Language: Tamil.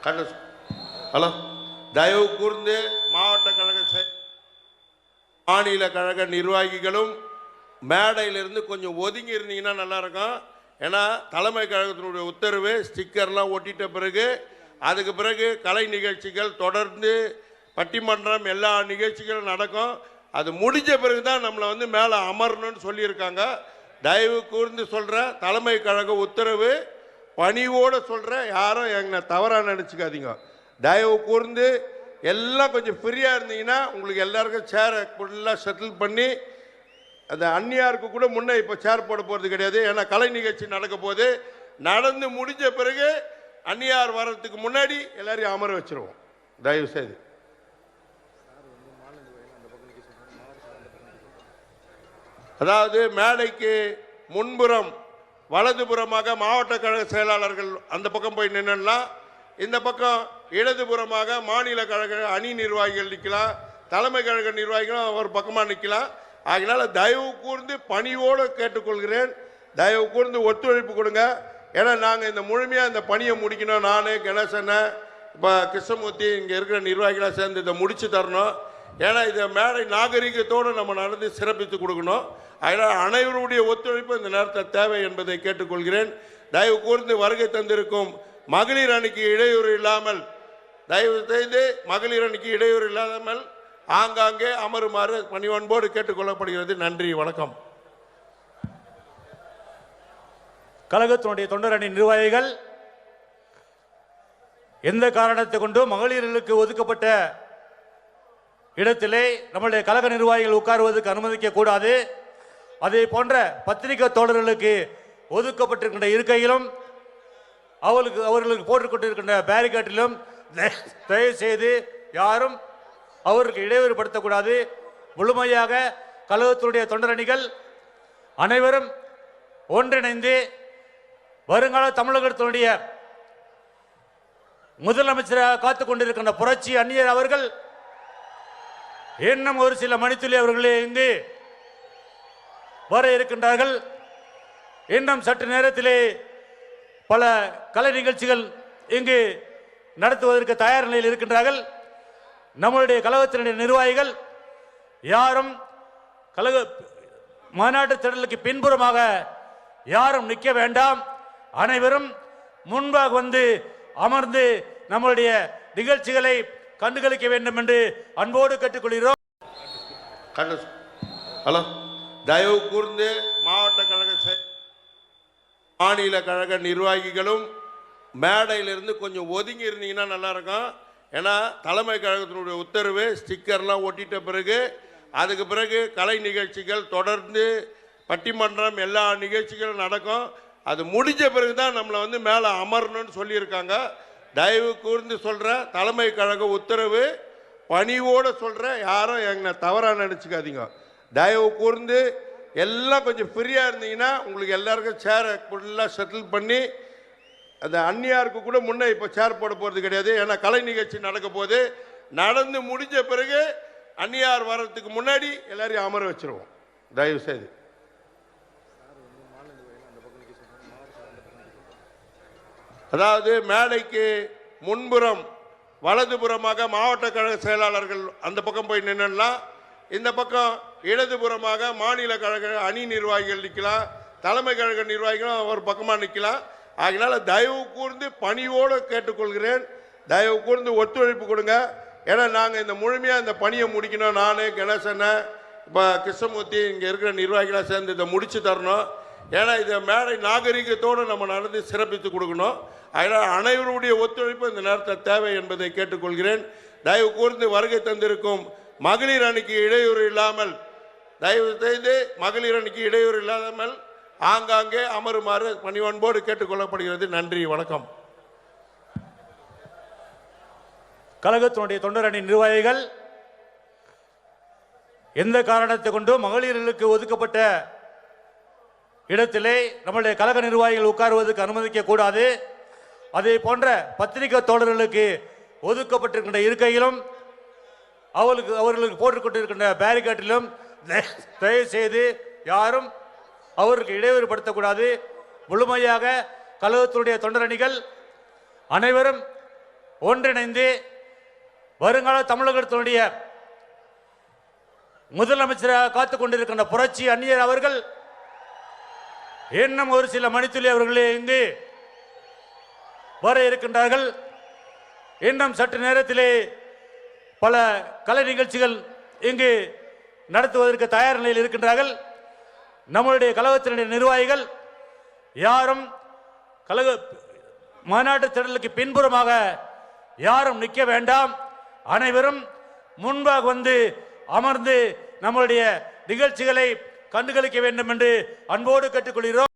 ஹலோ, தயவு கூர்ந்து மாவட்ட கழக மாநில கழக நிர்வாகிகளும் மேடையிலிருந்து கொஞ்சம் ஒதுங்கி இருந்தீங்கன்னா நல்லா இருக்கும். ஏன்னா தலைமை கழகத்தினுடைய உத்தரவு ஸ்டிக்கர்லாம் ஒட்டிட்ட பிறகு அதுக்கு பிறகு கலை நிகழ்ச்சிகள் தொடர்ந்து பட்டிமன்றம் எல்லா நிகழ்ச்சிகளும் நடக்கும். அது முடிஞ்ச பிறகு தான் நம்மளை வந்து மேலே அமரணும்னு சொல்லியிருக்காங்க. தயவு கூர்ந்து சொல்கிறேன், தலைமை கழக உத்தரவு பணிவோடு சொல்கிறேன், யாரும் எங்களை தவறாக நினச்சிக்காதீங்க. தயவு கூர்ந்து எல்லாம் கொஞ்சம் ஃப்ரீயாக இருந்தீங்கன்னா உங்களுக்கு எல்லாருக்கும் சேரை ஃபுல்லாக செட்டில் பண்ணி, அந்த அந்நியாருக்கு கூட முன்னே இப்போ சேர் போட போகிறது கிடையாது. ஏன்னா கலை நிகழ்ச்சி நடக்க போது நடந்து முடிஞ்ச பிறகு அந்நியார் வர்றதுக்கு முன்னாடி எல்லாரையும் அமர வச்சுருவோம். தயவு செய்து அதாவது மேடைக்கு முன்புறம் வலதுபுறமாக மாவட்ட கழக செயலாளர்கள் அந்த பக்கம் போய் நின்றுலாம், இந்த பக்கம் இடதுபுறமாக மாநில கழக அணி நிர்வாகிகள் நிற்கலாம், தலைமை கழக நிர்வாகிகளும் ஒரு பக்கமாக நிற்கலாம். அதனால தயவு கூர்ந்து பணியோடு கேட்டுக்கொள்கிறேன், தயவு கூர்ந்து ஒத்துழைப்பு கொடுங்க. ஏன்னா நாங்கள் இந்த முழுமையாக இந்த பணியை முடிக்கணும். நான் கணேசனை இப்போ கிருஷ்ணமூர்த்தி இங்கே இருக்கிற நிர்வாகிகளாக சேர்ந்து இதை முடித்து தரணும். ஏன்னா இதை மேடை நாகரிகத்தோடு நம்ம நடந்து சிறப்பித்து கொடுக்கணும். அதனால் அனைவருடைய ஒத்துழைப்பு இந்த நேரத்தில் தேவை என்பதை கேட்டுக்கொள்கிறேன். தயவு கூர்ந்து வருகை தந்திருக்கும் மகளிர் அணிக்கு இடையூறு இல்லாமல், தயவு செய்து மகளிர் அணிக்கு இடையூறு இல்லாமல் ஆங்காங்கே அமருமாறு பணிவன்போடு கேட்டுக்கொள்ளப்படுகிறது. நன்றி, வணக்கம். கழகத்தினுடைய தொண்டர் அணி நிர்வாகிகள் எந்த காரணத்தை கொண்டும் மகளிர்களுக்கு ஒதுக்கப்பட்ட இடத்திலே நம்முடைய கழக நிர்வாகிகள் உட்காருவதற்கு அனுமதிக்க கூடாது. அதே போன்ற பத்திரிகை தோழர்களுக்கு ஒதுக்கப்பட்டிருக்கின்ற இருக்கையிலும் அவர்களுக்கு போட்டுக்கொண்டிருக்கின்ற பேரிகாட்டிலும் தயவு செய்து யாரும் அவருக்கு இடையூறுபடுத்தக்கூடாது. முழுமையாக கழகத்தினுடைய தொண்டரணிகள் அனைவரும் ஒன்றிணைந்து வருங்கால தமிழகத்தினுடைய முதலமைச்சராக காத்துக் கொண்டிருக்கின்ற புரட்சி அந்நியர் அவர்கள் இன்னும் ஒரு சில மணித்துளி அவர்களே இங்கு வர இருக்கின்றார்கள். இன்னும் சற்று நேரத்திலே பல கலை நிகழ்ச்சிகள் இங்கு நடத்துவதற்கு தயார் நிலையில் இருக்கின்றார்கள். நம்முடைய கழகத்தினுடைய நிர்வாகிகள் யாரும் கழக மாநாட்டு திடலுக்கு பின்புறமாக யாரும் நிற்க வேண்டாம். அனைவரும் முன்பாக வந்து அமர்ந்து நம்முடைய நிகழ்ச்சிகளை கண்டுகளிக்க வேண்டும் என்று அன்போடு கேட்டுக்கொள்கிறோம். ஹலோ, தயவு கூர்ந்து மாவட்ட கழக மாநில கழக நிர்வாகிகளும் மேடையிலிருந்து கொஞ்சம் ஒதுங்கி இருந்தீங்கன்னா நல்லா இருக்கும். ஏன்னா தலைமை கழகத்தினுடைய உத்தரவு ஸ்டிக்கர்லாம் ஒட்டிட்ட பிறகு அதுக்கு பிறகு கலை நிகழ்ச்சிகள் தொடர்ந்து பட்டிமன்றம் எல்லா நிகழ்ச்சிகளும் நடக்கும். அது முடிஞ்ச பிறகு தான் நம்மளை வந்து மேலே அமரணும்னு சொல்லியிருக்காங்க. தயவு கூர்ந்து சொல்கிறேன், தலைமை கழக உத்தரவு பணிவோடு சொல்கிறேன், யாரும் எங்களை தவறாக நினச்சிக்காதீங்க. தயவு கூர்ந்து எல்லாம் கொஞ்சம் ஃப்ரீயாக இருந்தீங்கன்னா உங்களுக்கு எல்லாருக்கும் சேரை ஃபுல்லாக செட்டில் பண்ணி, அந்த அந்நியாருக்கு கூட முன்னே இப்போ சேர் போட போகிறது கிடையாது. ஏன்னா கலை நிகழ்ச்சி நடக்க போது நடந்து முடிஞ்ச பிறகு அந்நியார் வர்றதுக்கு முன்னாடி எல்லாரையும் அமர வச்சுருவோம். தயவு செய்து அதாவது மேடைக்கு முன்புறம் வலதுபுறமாக மாவட்ட கழக செயலாளர்கள் அந்த பக்கம் போய் நின்றுலாம், இந்த பக்கம் இடதுபுறமாக மாநில கழக அணி நிர்வாகிகள் நிற்கலாம், தலைமை கழக நிர்வாகிகளும் ஒரு பக்கமாக நிற்கலாம். அதனால தயவு கூர்ந்து பணியோடு கேட்டுக்கொள்கிறேன், தயவு கூர்ந்து ஒத்துழைப்பு கொடுங்க. ஏன்னா நாங்கள் இந்த முழுமையாக இந்த பணியை முடிக்கணும். நான் கணேசனை இப்போ கிருஷ்ணமூர்த்தி இங்கே இருக்கிற நிர்வாகிகளாக சேர்ந்து இதை முடித்து தரணும். ஏன்னா இதை மேடை நாகரிகத்தோடு நம்ம நடந்து சிறப்பித்து கொடுக்கணும். அதனால் அனைவருடைய ஒத்துழைப்பு இந்த நேரத்தில் தேவை என்பதை கேட்டுக்கொள்கிறேன். தயவு கூர்ந்து வருகை தந்திருக்கும் மகளிர் அணிக்கு இடையூறு இல்லாமல், தயவு செய்து மகளிர் அணிக்கு இடையூறு இல்லாமல் ஆங்காங்கே அமருமாறு பணிவன்போடு கேட்டுக்கொள்ளப்படுகிறது. நன்றி, வணக்கம். கழகத்தினுடைய தொண்டர் அணி நிர்வாகிகள் எந்த காரணத்தை கொண்டும் மகளிர்களுக்கு ஒதுக்கப்பட்ட இடத்திலே நம்முடைய கழக நிர்வாகிகள் உட்காருவதற்கு அனுமதிக்க கூடாது. அதே போன்ற பத்திரிகை தோழர்களுக்கு ஒதுக்கப்பட்டிருக்கின்ற இருக்கையிலும் அவர்களுக்கு போட்டுக்கொண்டிருக்கின்ற பேரிகாட்டிலும் தயவு செய்து யாரும் அவருக்கு இடையூறுபடுத்தக்கூடாது. முழுமையாக கழகத்தினுடைய தொண்டரணிகள் அனைவரும் ஒன்றிணைந்து வருங்கால தமிழகத்தினுடைய முதலமைச்சராக காத்துக் கொண்டிருக்கின்ற புரட்சி அந்நியர் அவர்கள் இன்னும் ஒரு சில மணித்துளி அவர்களே இங்கு வர இருக்கின்றார்கள். இன்னும் சற்று நேரத்திலே பல கலை நிகழ்ச்சிகள் இங்கு நடத்துவதற்கு தயார் நிலையில் இருக்கின்றார்கள். நம்முடைய கழகத்தினுடைய நிர்வாகிகள் யாரும் கழக மாநாட்டு திடலுக்கு பின்புறமாக யாரும் நிற்க வேண்டாம். அனைவரும் முன்பாக வந்து அமர்ந்து நம்முடைய நிகழ்ச்சிகளை கண்டுகளிக்க வேண்டும் என்று அன்போடு கேட்டுக்கொள்கிறோம்.